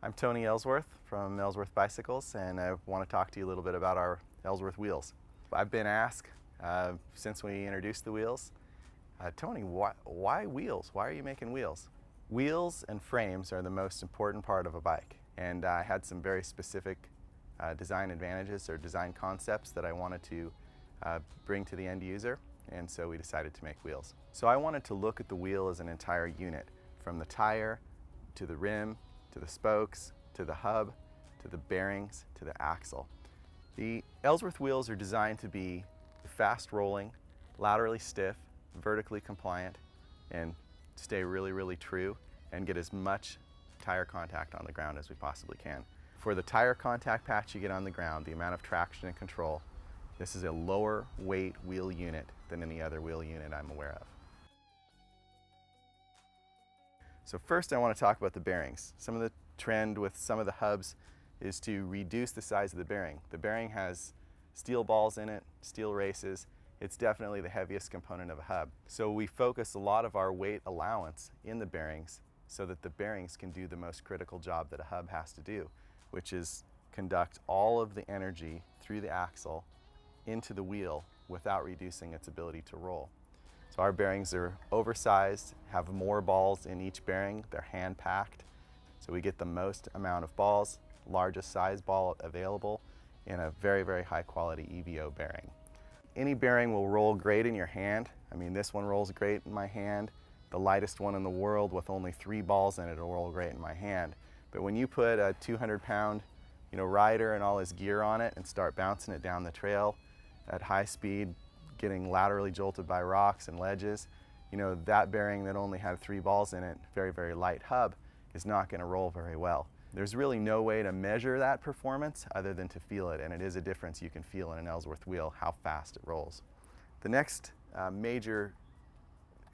I'm Tony Ellsworth from Ellsworth Bicycles, and I want to talk to you a little bit about our Ellsworth wheels. I've been asked since we introduced the wheels, Tony, why wheels? Why are you making wheels? Wheels and frames are the most important part of a bike, and I had some very specific design advantages or design concepts that I wanted to bring to the end user, and so we decided to make wheels. So I wanted to look at the wheel as an entire unit, from the tire to the rim, to the spokes, to the hub, to the bearings, to the axle. The Ellsworth wheels are designed to be fast rolling, laterally stiff, vertically compliant, and stay really, really true and get as much tire contact on the ground as we possibly can. For the tire contact patch you get on the ground, the amount of traction and control, this is a lower weight wheel unit than any other wheel unit I'm aware of. So first I want to talk about the bearings. Some of the trend with some of the hubs is to reduce the size of the bearing. The bearing has steel balls in it, steel races. It's definitely the heaviest component of a hub. So we focus a lot of our weight allowance in the bearings so that the bearings can do the most critical job that a hub has to do, which is conduct all of the energy through the axle into the wheel without reducing its ability to roll. So our bearings are oversized, have more balls in each bearing. They're hand packed. So we get the most amount of balls, largest size ball available in a very, very high quality EVO bearing. Any bearing will roll great in your hand. I mean, this one rolls great in my hand. The lightest one in the world with only 3 balls in it will roll great in my hand. But when you put a 200-pound rider and all his gear on it and start bouncing it down the trail at high speed, getting laterally jolted by rocks and ledges, that bearing that only had 3 balls in it, very, very light hub, is not going to roll very well. There's really no way to measure that performance other than to feel it, and it is a difference you can feel in an Ellsworth wheel, how fast it rolls. The next major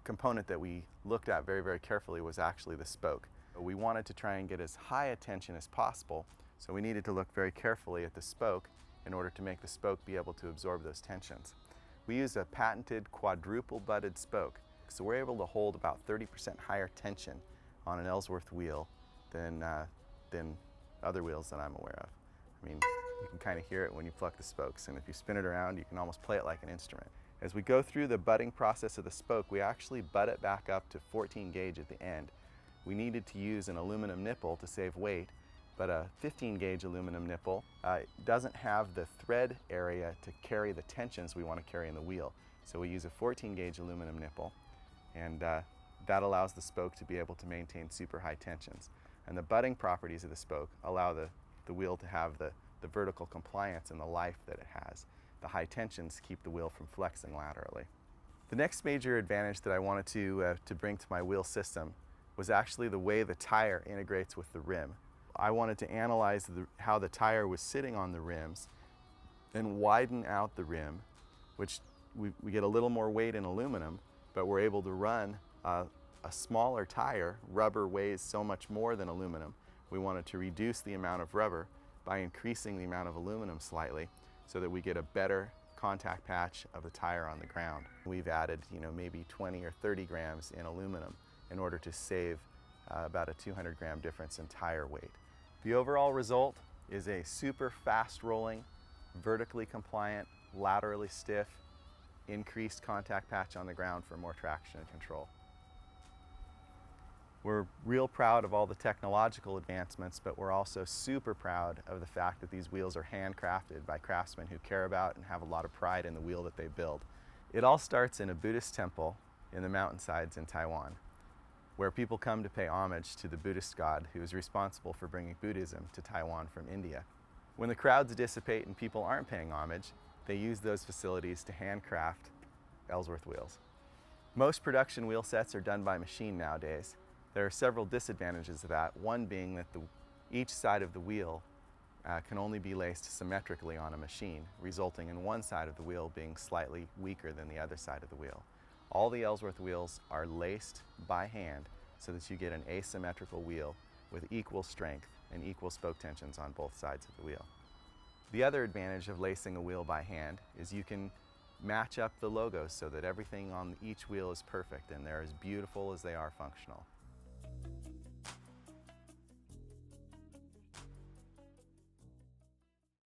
component that we looked at very, very carefully was actually the spoke. We wanted to try and get as high a tension as possible, so we needed to look very carefully at the spoke in order to make the spoke be able to absorb those tensions. We use a patented quadruple butted spoke, so we're able to hold about 30% higher tension on an Ellsworth wheel than other wheels that I'm aware of. I mean, you can kind of hear it when you pluck the spokes, and if you spin it around, you can almost play it like an instrument. As we go through the butting process of the spoke, we actually butt it back up to 14 gauge at the end. We needed to use an aluminum nipple to save weight, but a 15 gauge aluminum nipple doesn't have the thread area to carry the tensions we want to carry in the wheel. So we use a 14 gauge aluminum nipple, and that allows the spoke to be able to maintain super high tensions. And the butting properties of the spoke allow the wheel to have the vertical compliance and the life that it has. The high tensions keep the wheel from flexing laterally. The next major advantage that I wanted to bring to my wheel system was actually the way the tire integrates with the rim. I wanted to analyze how the tire was sitting on the rims and widen out the rim, which we get a little more weight in aluminum, but we're able to run a smaller tire. Rubber weighs so much more than aluminum. We wanted to reduce the amount of rubber by increasing the amount of aluminum slightly so that we get a better contact patch of the tire on the ground. We've added maybe 20 or 30 grams in aluminum in order to save about a 200 gram difference in tire weight. The overall result is a super fast rolling, vertically compliant, laterally stiff, increased contact patch on the ground for more traction and control. We're real proud of all the technological advancements, but we're also super proud of the fact that these wheels are handcrafted by craftsmen who care about and have a lot of pride in the wheel that they build. It all starts in a Buddhist temple in the mountainsides in Taiwan, where people come to pay homage to the Buddhist god who is responsible for bringing Buddhism to Taiwan from India. When the crowds dissipate and people aren't paying homage, they use those facilities to handcraft Ellsworth wheels. Most production wheel sets are done by machine nowadays. There are several disadvantages of that, one being that each side of the wheel can only be laced symmetrically on a machine, resulting in one side of the wheel being slightly weaker than the other side of the wheel. All the Ellsworth wheels are laced by hand so that you get an asymmetrical wheel with equal strength and equal spoke tensions on both sides of the wheel. The other advantage of lacing a wheel by hand is you can match up the logos so that everything on each wheel is perfect and they're as beautiful as they are functional.